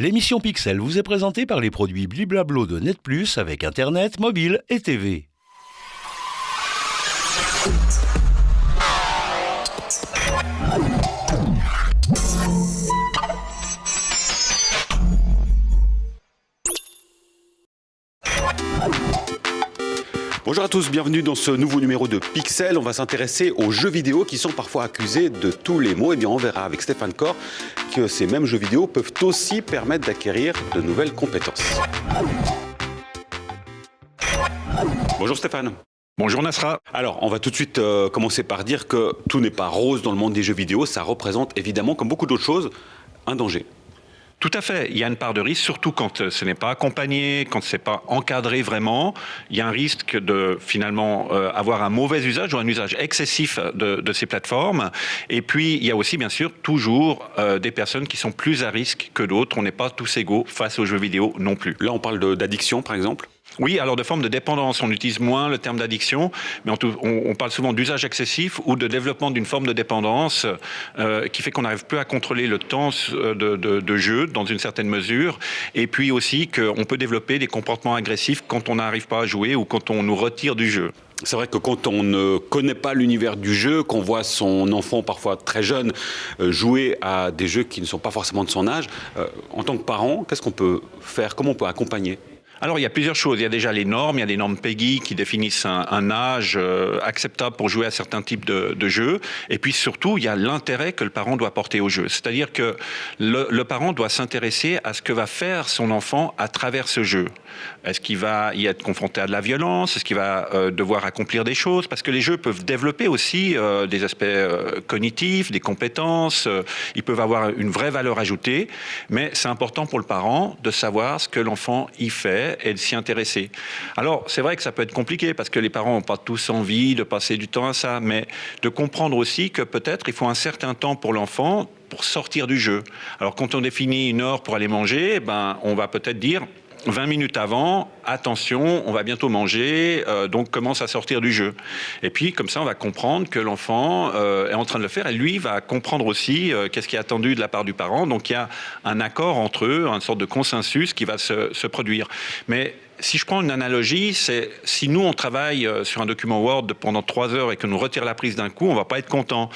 L'émission Pixel vous est présentée par les produits Bliblablo de Net Plus avec Internet, mobile et TV. Bonjour à tous, bienvenue dans ce nouveau numéro de Pixel. On va s'intéresser aux jeux vidéo qui sont parfois accusés de tous les maux. Eh bien, on verra avec Stéphane Corr que ces mêmes jeux vidéo peuvent aussi permettre d'acquérir de nouvelles compétences. Bonjour Stéphane. Bonjour Nasra. Alors, on va tout de suite commencer par dire que tout n'est pas rose dans le monde des jeux vidéo. Ça représente évidemment, comme beaucoup d'autres choses, un danger. Tout à fait. Il y a une part de risque, surtout quand ce n'est pas accompagné, quand ce n'est pas encadré vraiment. Il y a un risque de finalement avoir un mauvais usage ou un usage excessif de ces plateformes. Et puis, il y a aussi, bien sûr, toujours des personnes qui sont plus à risque que d'autres. On n'est pas tous égaux face aux jeux vidéo non plus. Là, on parle d'addiction, par exemple ? Oui, alors de forme de dépendance, on utilise moins le terme d'addiction, mais on parle souvent d'usage excessif ou de développement d'une forme de dépendance qui fait qu'on n'arrive plus à contrôler le temps de jeu dans une certaine mesure, et puis aussi qu'on peut développer des comportements agressifs quand on n'arrive pas à jouer ou quand on nous retire du jeu. C'est vrai que quand on ne connaît pas l'univers du jeu, qu'on voit son enfant parfois très jeune jouer à des jeux qui ne sont pas forcément de son âge, en tant que parent, qu'est-ce qu'on peut faire? Comment on peut accompagner ? Alors, il y a plusieurs choses. Il y a déjà les normes. Il y a des normes PEGI qui définissent un âge acceptable pour jouer à certains types de jeux. Et puis surtout, il y a l'intérêt que le parent doit porter au jeu. C'est-à-dire que le parent doit s'intéresser à ce que va faire son enfant à travers ce jeu. Est-ce qu'il va y être confronté à de la violence? Est-ce qu'il va devoir accomplir des choses? Parce que les jeux peuvent développer aussi des aspects cognitifs, des compétences. Ils peuvent avoir une vraie valeur ajoutée. Mais c'est important pour le parent de savoir ce que l'enfant y fait et de s'y intéresser. Alors, c'est vrai que ça peut être compliqué parce que les parents n'ont pas tous envie de passer du temps à ça, mais de comprendre aussi que peut-être il faut un certain temps pour l'enfant pour sortir du jeu. Alors, quand on définit une heure pour aller manger, on va peut-être dire 20 minutes avant, attention, on va bientôt manger, donc commence à sortir du jeu. Et puis, comme ça, on va comprendre que l'enfant est en train de le faire et lui va comprendre aussi qu'est-ce qui est attendu de la part du parent. Donc, il y a un accord entre eux, une sorte de consensus qui va se produire. Mais si je prends une analogie, c'est si nous, on travaille sur un document Word pendant 3 heures et que nous retire la prise d'un coup, on ne va pas être content.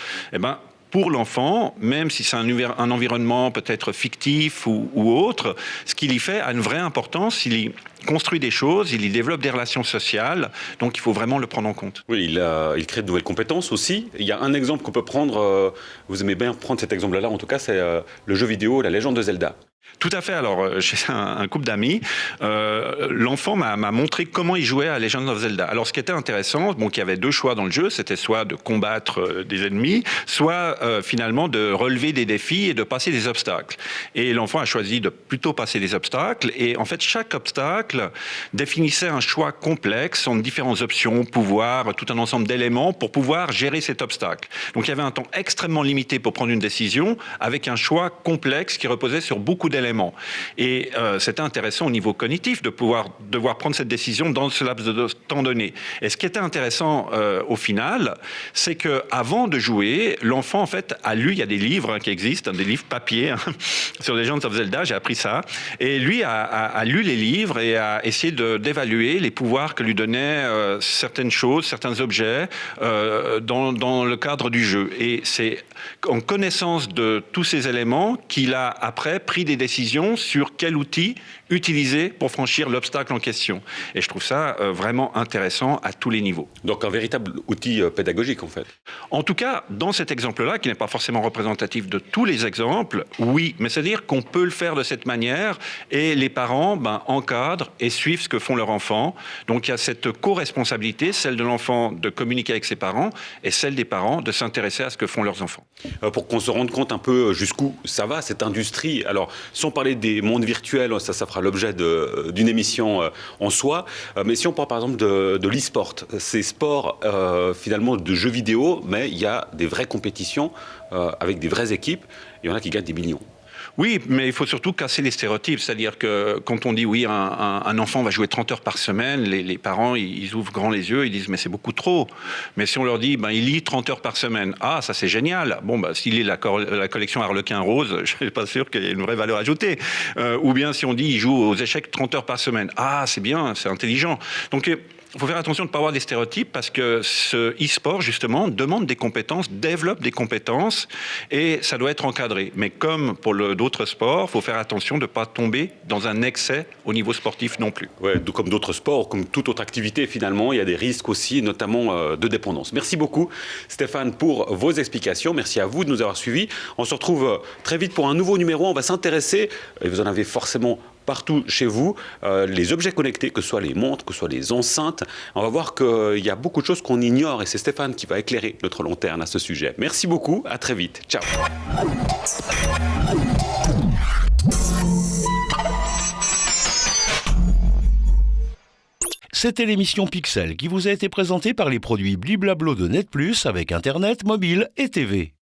Pour l'enfant, même si c'est un environnement peut-être fictif ou autre, ce qu'il y fait a une vraie importance. Il y construit des choses, il y développe des relations sociales, donc il faut vraiment le prendre en compte. Oui, il crée de nouvelles compétences aussi. Il y a un exemple qu'on peut prendre, vous aimez bien prendre cet exemple-là, en tout cas, c'est le jeu vidéo La Légende de Zelda. Tout à fait. Alors, chez un couple d'amis, l'enfant m'a montré comment il jouait à Legend of Zelda. Alors, ce qui était intéressant, qu'il y avait 2 choix dans le jeu, c'était soit de combattre des ennemis, soit finalement de relever des défis et de passer des obstacles. Et l'enfant a choisi de plutôt passer des obstacles. Et en fait, chaque obstacle définissait un choix complexe en différentes options, pouvoirs, tout un ensemble d'éléments pour pouvoir gérer cet obstacle. Donc, il y avait un temps extrêmement limité pour prendre une décision avec un choix complexe qui reposait sur beaucoup d'éléments. Et c'était intéressant au niveau cognitif de devoir prendre cette décision dans ce laps de temps donné. Et ce qui était intéressant au final, c'est qu'avant de jouer, l'enfant en fait a lu, il y a des livres qui existent, des livres papier sur Legends of Zelda, j'ai appris ça, et lui a lu les livres et a essayé d'évaluer les pouvoirs que lui donnaient certaines choses, certains objets dans le cadre du jeu. Et c'est en connaissance de tous ces éléments qu'il a après pris des décisions sur quel outil utiliser pour franchir l'obstacle en question. Et je trouve ça vraiment intéressant à tous les niveaux. Donc un véritable outil pédagogique en fait. En tout cas, dans cet exemple-là, qui n'est pas forcément représentatif de tous les exemples, oui, mais c'est-à-dire qu'on peut le faire de cette manière et les parents encadrent et suivent ce que font leurs enfants. Donc il y a cette co-responsabilité, celle de l'enfant de communiquer avec ses parents et celle des parents de s'intéresser à ce que font leurs enfants. Pour qu'on se rende compte un peu jusqu'où ça va, cette industrie. Alors, sans parler des mondes virtuels, ça fera l'objet d'une émission en soi. Mais si on parle par exemple de l'e-sport, ces sports finalement de jeux vidéo, mais il y a des vraies compétitions avec des vraies équipes. Il y en a qui gagnent des millions. Oui, mais il faut surtout casser les stéréotypes. C'est-à-dire que quand on dit oui, un enfant va jouer 30 heures par semaine, les parents, ils ouvrent grand les yeux, ils disent mais c'est beaucoup trop. Mais si on leur dit il lit 30 heures par semaine, ah ça c'est génial. Bon, s'il lit la collection Harlequin Rose, je suis pas sûr qu'il y ait une vraie valeur ajoutée. Ou bien si on dit il joue aux échecs 30 heures par semaine, ah c'est bien, c'est intelligent. Donc il faut faire attention de ne pas avoir des stéréotypes parce que ce e-sport, justement, demande des compétences, développe des compétences et ça doit être encadré. Mais comme pour d'autres sports, il faut faire attention de ne pas tomber dans un excès au niveau sportif non plus. Ouais, comme d'autres sports, comme toute autre activité, finalement, il y a des risques aussi, notamment de dépendance. Merci beaucoup, Stéphane, pour vos explications. Merci à vous de nous avoir suivis. On se retrouve très vite pour un nouveau numéro. On va s'intéresser, et vous en avez forcément partout chez vous, les objets connectés, que ce soit les montres, que ce soit les enceintes. On va voir qu'il y a beaucoup de choses qu'on ignore et c'est Stéphane qui va éclairer notre lanterne à ce sujet. Merci beaucoup, à très vite. Ciao. C'était l'émission Pixel qui vous a été présentée par les produits Bliblablo de Net Plus avec Internet, mobile et TV.